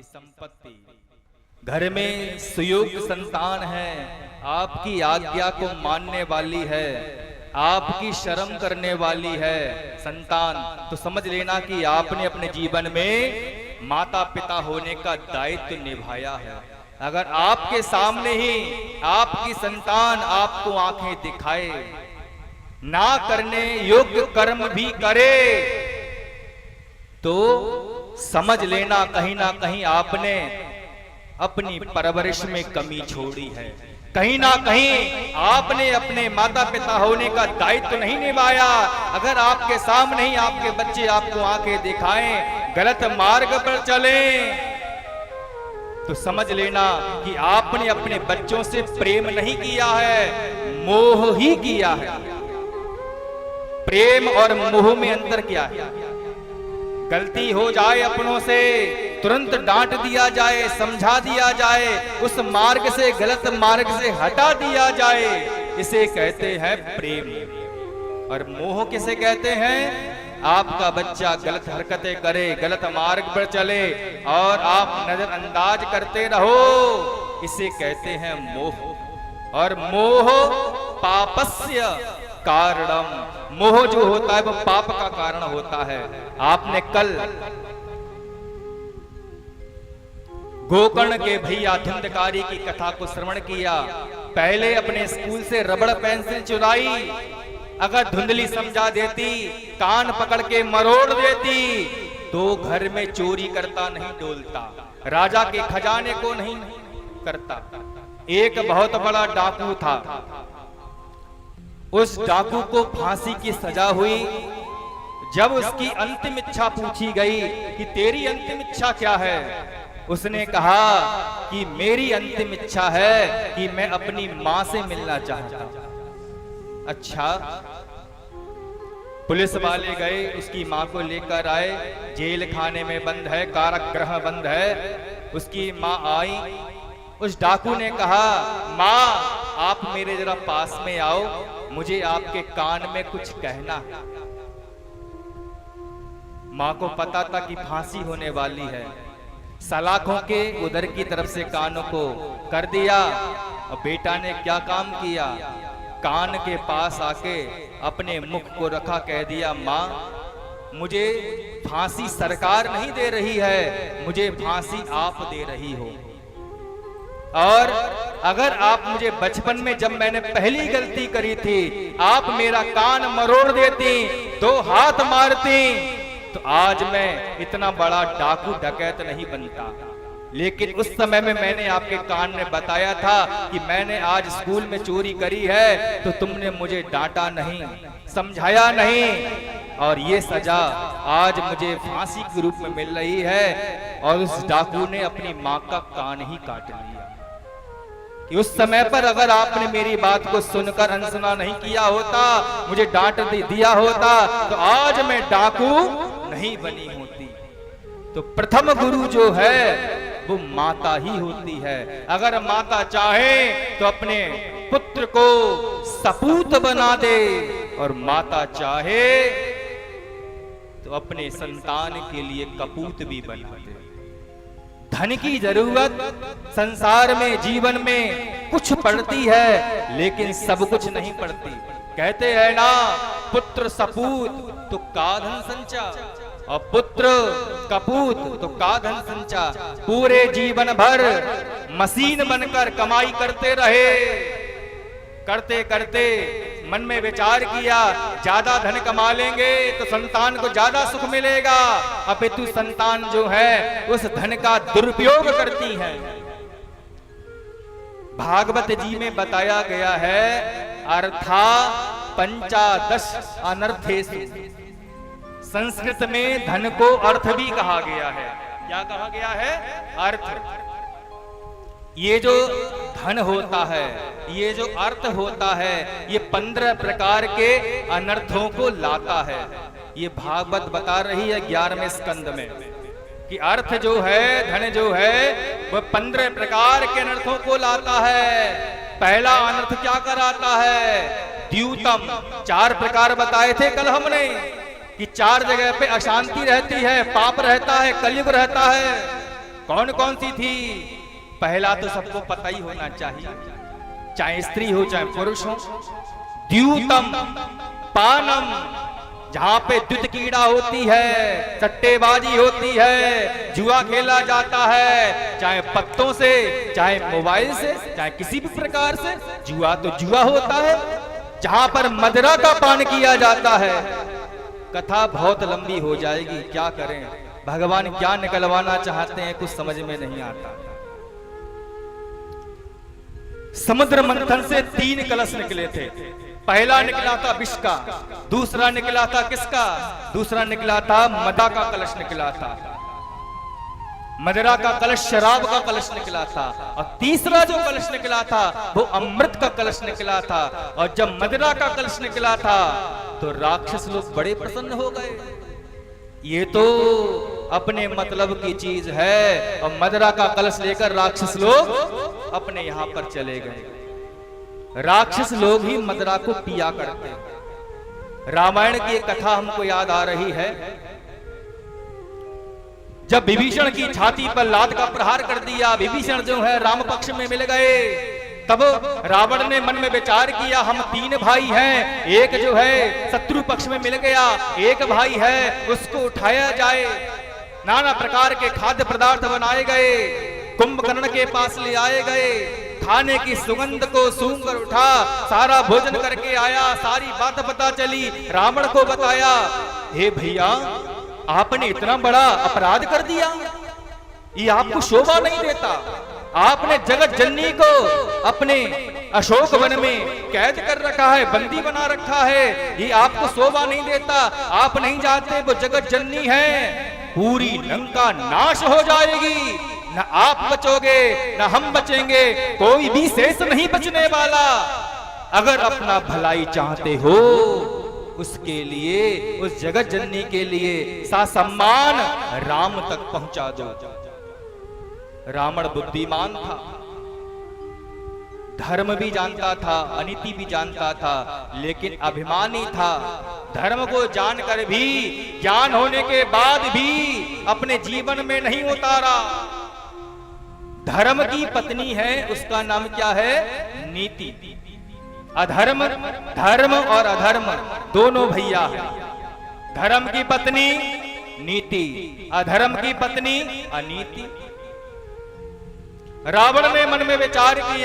ये संपत्ति, घर में सुयोग्य संतान है, आपकी आज्ञा को मानने वाली है, आपकी शर्म करने वाली है संतान, तो समझ लेना कि आपने अपने जीवन में माता पिता होने का दायित्व निभाया है। अगर आपके सामने ही आपकी संतान आपको आंखें दिखाए, ना करने योग्य कर्म भी करे, तो समझ लेना कहीं ना कहीं आपने अपनी परवरिश में कमी छोड़ी है, कहीं ना कहीं आपने अपने माता पिता होने का दायित्व नहीं निभाया। अगर आपके सामने ही आपके बच्चे आपको आंखें दिखाएं, गलत मार्ग पर चलें, तो समझ लेना कि आपने अपने बच्चों से प्रेम नहीं किया है, मोह ही किया है। प्रेम और मोह में अंतर क्या है? गलती हो जाए अपनों से, तुरंत डांट दिया जाए, समझा दिया जाए, उस मार्ग से, गलत मार्ग से हटा दिया जाए, इसे कहते हैं प्रेम। और मोह किसे कहते हैं? आपका बच्चा गलत हरकतें करे, गलत मार्ग पर चले और आप नजरअंदाज करते रहो, इसे कहते हैं मोह। और मोह पापस्य कारणम, मोह जो होता है वो पाप का कारण होता है। आपने कल गोकर्ण के भैया धुंधकारी की कथा को श्रवण किया। पहले अपने स्कूल से रबड़ पेंसिल चुराई, अगर धुंधली समझा देती, कान पकड़ के मरोड़ देती, तो घर में चोरी करता नहीं डोलता, राजा के खजाने को नहीं करता। एक बहुत बड़ा डाकू था, उस डाकू को फांसी की सजा हुई। जब उसकी अंतिम इच्छा पूछी गई कि तेरी अंतिम इच्छा क्या है, उसने कहा कि मेरी अंतिम इच्छा है कि मैं अपनी मां से मिलना चाहता हूं। अच्छा, पुलिस वाले गए, उसकी मां को लेकर आए, जेल खाने में बंद है, कारागृह बंद है। उसकी मां आई, उस डाकू ने कहा, मां आप मेरे जरा पास में आओ, मुझे आपके कान में कुछ कहना है। मां को पता था कि फांसी होने वाली है, सलाखों के उधर की तरफ से कानों को कर दिया। और बेटा ने क्या काम किया, कान के पास आके अपने मुख को रखा, कह दिया, मां मुझे फांसी सरकार नहीं दे रही है, मुझे फांसी आप दे रही हो। और अगर आप मुझे बचपन में, जब मैंने पहली गलती करी थी, आप मेरा कान मरोड़ देती, 2 हाथ मारती, तो आज मैं इतना बड़ा डाकू डकैत नहीं बनता। लेकिन उस समय में मैंने आपके कान में बताया था कि मैंने आज स्कूल में चोरी करी है, तो तुमने मुझे डांटा नहीं, समझाया नहीं, और ये सजा आज मुझे फांसी के रूप में मिल रही है। और उस डाकू ने अपनी मां का कान ही काट लिया कि उस समय पर अगर आपने मेरी बात को सुनकर अनसुना नहीं किया होता, मुझे डांट दिया होता, तो आज मैं डाकू नहीं बनी होती। तो प्रथम गुरु जो है वो माता ही होती है। अगर माता चाहे तो अपने पुत्र को सपूत बना दे, और माता चाहे तो अपने संतान के लिए कपूत भी बना दे। धन की जरूरत संसार में, जीवन में कुछ पड़ती है, लेकिन सब कुछ नहीं पड़ती। कहते हैं ना, पुत्र सपूत तो का धन संचा, और पुत्र कपूत तो का धन संचा। पूरे जीवन भर मशीन बनकर कमाई करते रहे, करते करते मन में विचार किया, ज्यादा धन कमा लेंगे तो संतान को ज्यादा सुख मिलेगा, अपितु संतान जो है उस धन का दुरुपयोग करती है। भागवत जी में बताया गया है, अर्था पंचादश अनर्थेषु। संस्कृत में धन को अर्थ भी कहा गया है। क्या कहा गया है? अर्थ। ये जो धन होता है, ये जो अर्थ होता है, ये 15 प्रकार के अनर्थों को लाता है। ये भागवत बता रही है 11वें स्कंद में कि अर्थ जो है, धन जो है, वह 15 प्रकार के अनर्थों को लाता है। पहला अनर्थ क्या कराता है? द्यूतम। 4 प्रकार बताए थे कल हमने कि 4 जगह पे अशांति रहती है, पाप रहता है, कलयुग रहता है। कौन कौन सी थी? पहला तो सबको पता ही होना चाहिए, चाहे स्त्री हो चाहे पुरुष हो, द्यूतम पानम, जहां पे द्युत कीड़ा होती है, सट्टेबाजी होती है, जुआ खेला जाता है, चाहे पत्तों से, चाहे मोबाइल से, चाहे किसी भी प्रकार से, जुआ तो जुआ होता है। जहां पर मदिरा का पान किया जाता है। कथा बहुत लंबी हो जाएगी, क्या करें, भगवान क्या निकलवाना चाहते हैं कुछ समझ में नहीं आता। समुद्र मंथन से 3 कलश निकले थे। पहला निकला था विष का, दूसरा निकला था किसका? दूसरा निकला था मदा का कलश निकला था, मदिरा का कलश, शराब का कलश निकला था। और तीसरा जो कलश निकला था वो अमृत का कलश निकला था। और जब मदिरा का कलश निकला था तो राक्षस लोग बड़े प्रसन्न हो गए, ये तो अपने मतलब की चीज है। और मदिरा का कलश लेकर राक्षस लोग अपने यहां पर चले गए। राक्षस लोग ही मदिरा को पिया करते। रामायण की एक कथा हमको याद आ रही है, जब विभीषण की छाती पर लात का प्रहार कर दिया, विभीषण जो है राम पक्ष में मिल गए, तब रावण ने मन में विचार किया हम 3 भाई हैं, एक जो है शत्रु पक्ष में मिल गया, एक भाई है उसको उठाया जाए। नाना प्रकार के खाद्य पदार्थ बनाए गए, कुंभकर्ण के पास ले आए गए, खाने की सुगंध को सूंघ कर उठा, सारा भोजन करके आया, सारी बात पता चली, रावण को बताया, हे भैया आपने इतना बड़ा अपराध कर दिया, ये आपको शोभा नहीं देता। आपने जगत जननी को अपने अशोक वन में कैद कर रखा है, बंदी बना रखा है, ये आपको शोभा नहीं देता। आप नहीं जानते वो जगत जननी है, पूरी लंका नाश हो जाएगी, न आप बचोगे न हम बचेंगे, कोई भी शेष नहीं बचने वाला। अगर अपना भलाई चाहते हो उसके लिए, उस जगत जननी के लिए सम्मान राम तक पहुंचा दो। रावण बुद्धिमान था, धर्म भी जानता था, अनीति भी जानता था, लेकिन अभिमानी था। धर्म को जानकर भी, ज्ञान होने के बाद भी अपने जीवन में नहीं उतारा। धर्म की पत्नी है, उसका नाम क्या है? नीति। अधर्म, धर्म और अधर्म दोनों भैया है। धर्म की पत्नी नीति, अधर्म की पत्नी अनीति। रावण ने मन में विचार किया,